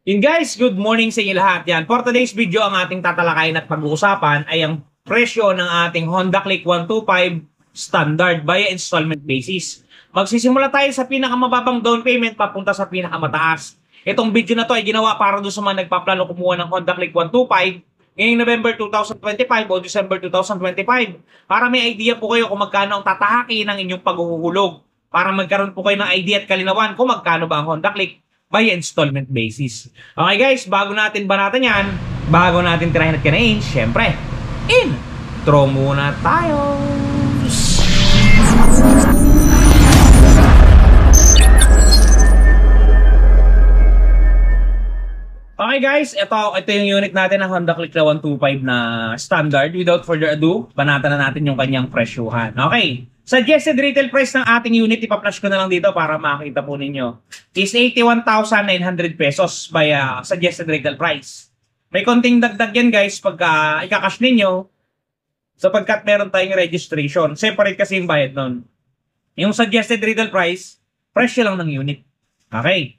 Yun guys, good morning sa inyo lahat. Yan, for today's video, ang ating tatalakayin at pag-uusapan ay ang presyo ng ating Honda Click 125 standard via installment basis. Magsisimula tayo sa pinakamababang down payment papunta sa pinakamataas. Itong video na to ay ginawa para doon sa mga nagpaplano kumuha ng Honda Click 125 ngayong November 2025 o December 2025 para may idea po kayo kung magkano ang tatahakin ng inyong paghuhulog, para magkaroon po kayo ng idea at kalinawan kung magkano ba ang Honda Click by installment basis. Okay guys, bago natin banatan yan, bago natin tirahin at kanain, syempre, intro muna tayo! Okay guys, ito yung unit natin ng Honda Click 125 na standard. Without further ado, banatan na natin yung kanyang presyuhan. Okay. Suggested retail price ng ating unit, ipa-flash ko na lang dito para makita po ninyo, is 81,900 pesos by suggested retail price. May konting dagdag yan guys pagka ika-cash ninyo sapagkat meron tayong registration. Separate kasi yung bayad nun. Yung suggested retail price, presyo lang ng unit. Okay.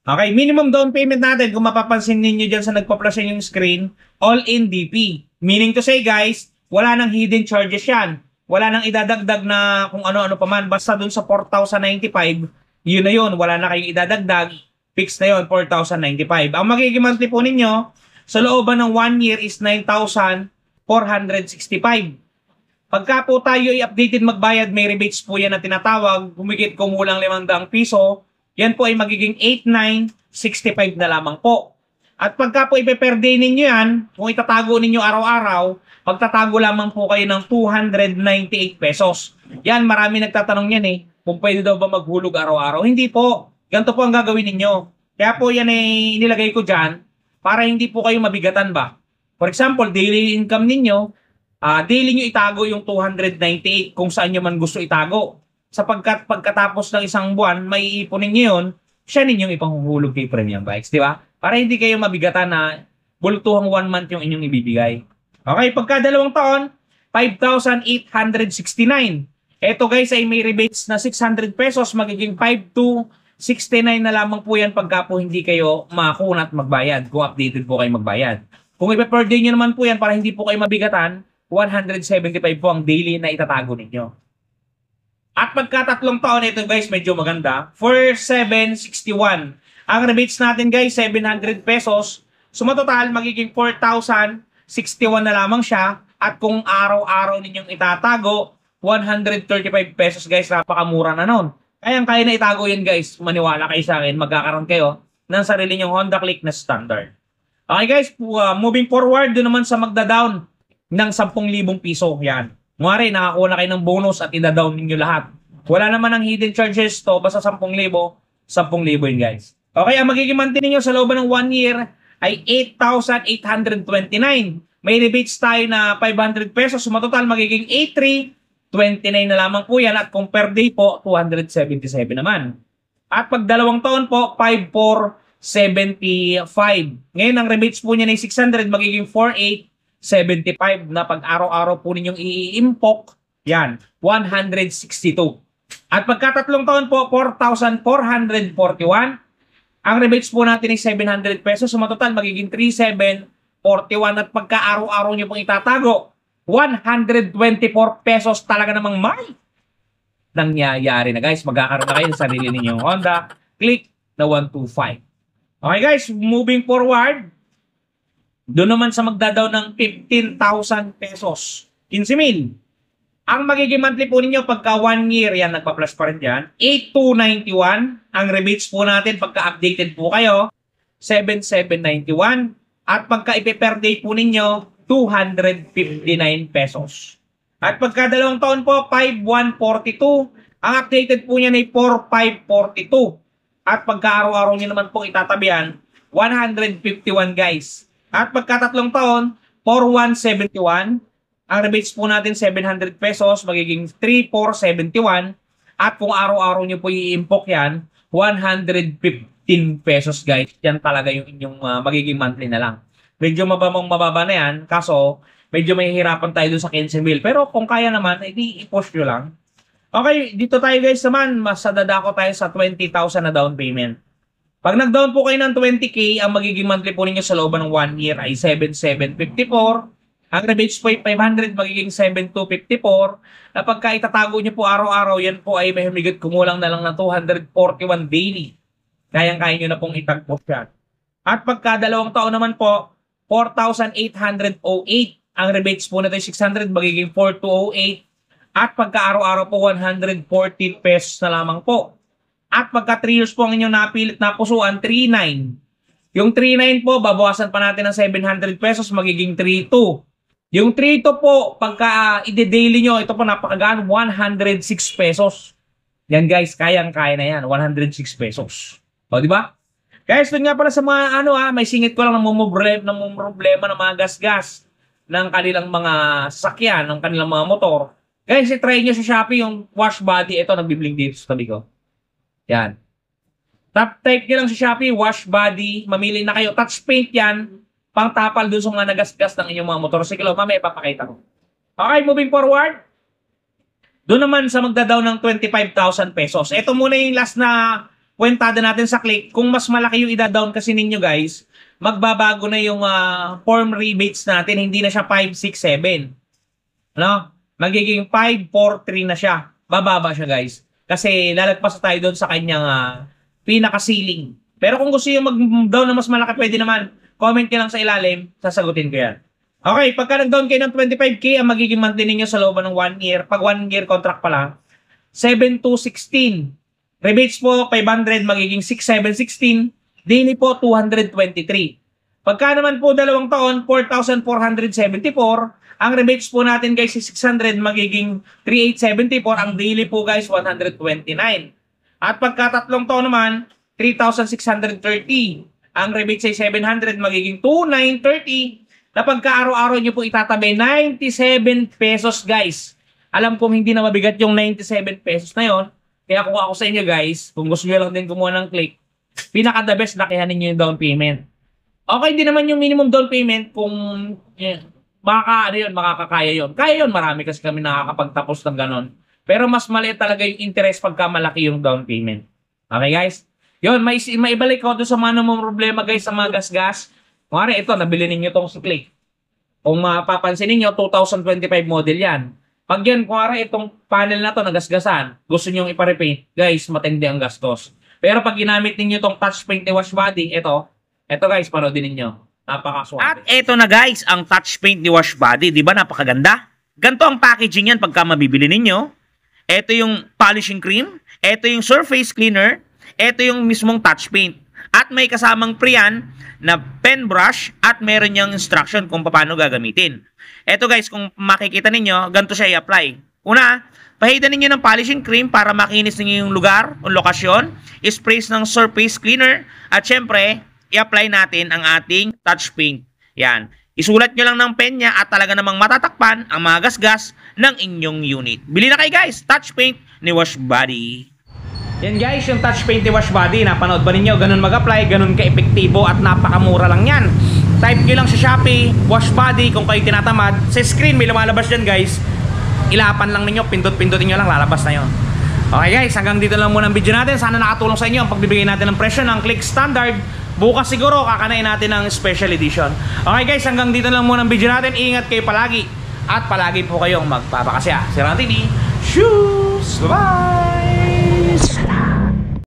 Okay, minimum down payment natin, kung mapapansin ninyo dyan sa nagpa-flash yung screen, all-in DP. Meaning to say guys, wala nang hidden charges yan. Wala nang idadagdag na kung ano-ano pa man. Basta dun sa 4,095, yun na yun. Wala na kayong idadagdag. Fix na yun, 4,095. Ang magiging monthly po ninyo, sa looban ng 1 year is 9,465. Pagka po tayo i-updated magbayad, may rebates po yan na tinatawag. Humigit kumulang 500 piso. Yan po ay magiging 8,965 na lamang po. At pagka po ipe-per day ninyo yan, kung itatago ninyo araw-araw, pagtatago lamang po kayo ng 298 pesos. Yan, marami nagtatanong yan kung pwede daw ba maghulog araw-araw. Hindi po. Ganito po ang gagawin ninyo. Kaya po yan ay inilagay ko dyan para hindi po kayo mabigatan ba. For example, daily income ninyo, daily nyo itago yung 298 kung saan nyo man gusto itago. Sapagkat pagkatapos ng isang buwan, may iipunin nyo yun, siya ninyong ipanghuhulog kay Premium Bikes, di ba? Para hindi kayo mabigatan na bultuhang 1 month yung inyong ibibigay. Okay, pagka 2 taon, 5,869. Ito guys ay may rebates na 600 pesos, magiging 5,269 na lamang po yan pagka po hindi kayo makunat magbayad, kung updated po kayo magbayad. Kung ipe-per day nyo naman po yan para hindi po kayo mabigatan, 175 po ang daily na itatago ninyo. At pagka 3 taon, ito guys, medyo maganda. 4,761. Ang rebates natin guys, 700 pesos. Sumatotal, magiging 4,061 na lamang siya. At kung araw-araw ninyong itatago, 135 pesos guys, napakamura na nun. Kaya na itago yan guys. Maniwala kayo sa akin, magkakaroon kayo ng sarili nyong Honda Click na standard. Okay guys, moving forward, doon naman sa magda-down ng 10,000 piso. Yan. Ngari, nakakuha na kayo ng bonus at ida-down ninyo lahat. Wala naman ang hidden charges to, basta 10,000, 10,000 yun guys. Okay, ang magiging monthly ninyo sa loob ng 1 year ay 8,829. May rebates tayo na 500 pesos. Sumatotal, magiging 8,329 na lamang po yan. At kung per day po, 277 naman. At pag 2 taon po, 5,475. Ngayon, ang rebates po niya na 600, magiging 4,875 na pag araw-araw po ninyong i-impok, yan, 162. At pagka 3 taon po, 4,441. Ang rebates po natin ay 700 pesos. Sumatotal, magiging 3,741. At pagka araw-araw nyo pong itatago, 124 pesos talaga namang may nangyayari na guys. Magkakaroon na kayo sa sarili ninyong Honda Click na 125. Okay guys, moving forward, doon naman sa magdadaw ng 15,000 pesos. 15,000. Ang magiging monthly po ninyo pagka 1 year, yan, nagpa-plus pa rin dyan, 8,291. Ang rebates po natin pagka updated po kayo, 7,791. At pagka ipe-per day po ninyo, 259 pesos. At pagka 2 taon po, 5,142. Ang updated po niyan ay 4,542. At pagka araw-araw nyo naman po itatabihan, 151 guys. At pagka 3 taon, 4,171. Ang rebates po natin 700 pesos, magiging 3,471. At kung araw-araw nyo po i-impok yan, 115 pesos guys. Yan talaga yung inyong magiging monthly na lang. Medyo mababa na yan, kaso medyo may hirapan tayo dun sa 15,000. Pero kung kaya naman, edi i-push nyo lang. Okay, dito tayo guys naman, mas dadako tayo sa 20,000 na down payment. Pag nag-down po kayo ng 20K, ang magiging monthly po ninyo sa looban ng 1 year ay 7,754. Ang rebates po ay 500, magiging 7,254. Na pagka itatago nyo po araw-araw, yan po ay may humigit kumulang na lang ng 241 daily. Kayang-kaya nyo na pong itagpo yan. At pagka 2 taon naman po, 4,808. Ang rebates po na 600, magiging 4,208. At pagka araw-araw po, 140 pesos na lamang po. At pagka 3 years po ang inyong napilit na pusuan, 3,900. Yung 3,900 po, babawasan pa natin ng 700 pesos, magiging 3,200. Yung 3,200 po, pagka ide-daily nyo, ito po napakagaan, 106 pesos. Yan guys, kayang-kaya na yan, 106 pesos. O, di ba? Guys, doon nga pala sa mga may singit ko lang ng problema ng mga gas-gas ng kanilang mga sasakyan, ng kanilang mga motor. Guys, i-try nyo sa Shopee yung wash body. Ito, nagbibling dito sa tabi ko. Yan. Type nyo lang sa Shopee, wash body. Mamili na kayo. Touch paint yan. Pang-tapal dun sa mga nagasgas ng inyong mga motorsiklo. Mamaya ipapakita ko. Okay, moving forward. Doon naman sa magda-down ng 25,000 pesos. Ito muna yung last na kwentada natin sa Click. Kung mas malaki yung ida-down kasi ninyo guys, magbabago na yung form rebates natin. Hindi na siya 5, 6, 7. Ano? Magiging 5, 4, 3 na siya. Bababa siya guys. Kasi lalagpas tayo doon sa kanyang pinaka-ceiling. Pero kung gusto nyo mag-down na mas malaki, pwede naman. Comment nyo lang sa ilalim, sasagutin ko yan. Okay, pagka nag-down kayo ng 25K, ang magiging monthly ninyo sa looban ng 1 year, pag 1 year contract pala, 7,216. Rebates po, 500, magiging 6,716. Daily po, 223. Pagka naman po 2 taon, 4,474. Ang rebates po natin guys is 600, magiging 3,874. Ang daily po guys, 129. At pagka 3 taon naman, 3,630. Ang rebates ay 700, magiging 2,930. Na pagka araw-araw nyo po itatabi, 97 pesos guys. Alam kong hindi na mabigat yung 97 pesos na yon. Kaya kung ako sa inyo guys, kung gusto nyo lang din kumuha ng Click, pinaka-the best, lakihan ninyo yung down payment. Okay din naman yung minimum down payment kung makakakaya yun. Kaya yun, marami kasi kami nakakapagtapos ng ganon. Pero mas maliit talaga yung interest pagka malaki yung down payment. Okay guys? Yun, maibalik ko doon sa mga problema guys sa mga gas-gas. Kumari ito, nabili ninyo itong si Click. Kung mapapansin ninyo, 2025 model yan. Pag yan, kumari itong panel na to nagasgasan, gusto nyo iparepaint, guys, matindi ang gastos. Pero pag ginamit ninyo itong touch paint ni wash body, ito guys, panoodin ninyo. Napakaswabe. At ito na guys, ang touch paint ni wash body. Di ba napakaganda? Ganito ang packaging yan pagka mabibili ninyo. Ito yung polishing cream. Ito yung surface cleaner. Ito yung mismong touch paint. At may kasamang pre-yan na pen brush at meron niyang instruction kung paano gagamitin. Ito guys, kung makikita ninyo, ganito siya i-apply. Una, pahidan ninyo ng polishing cream para makinis ninyo yung lugar o lokasyon. Sprays ng surface cleaner. At syempre, i-apply natin ang ating touch paint. Yan. Isulat nyo lang ng pen niya at talaga namang matatakpan ang mga gasgas ng inyong unit. Bili na kayo guys, touch paint ni Wash Body. Yan guys, yung touch paint ni Wash Body. Napanood ba ninyo? Ganun mag-apply, ganun ka-epektibo at napakamura lang yan. Type nyo lang sa Shopee, Wash Body kung kayo tinatamad. Sa screen may lumalabas dyan guys. Ilapan lang ninyo, pindot-pindotin nyo lang, lalabas na yun. Okay guys, hanggang dito lang muna ang video natin. Sana nakatulong sa inyo ang pagbibigay natin ng presyo ng Click Standard. Bukas siguro kakanain natin ng special edition. Okay guys, hanggang dito lang muna ang video natin. Ingat kayo palagi. At palagi po kayong magpapakasya. Si Ron TV. Shoes! Bye-bye!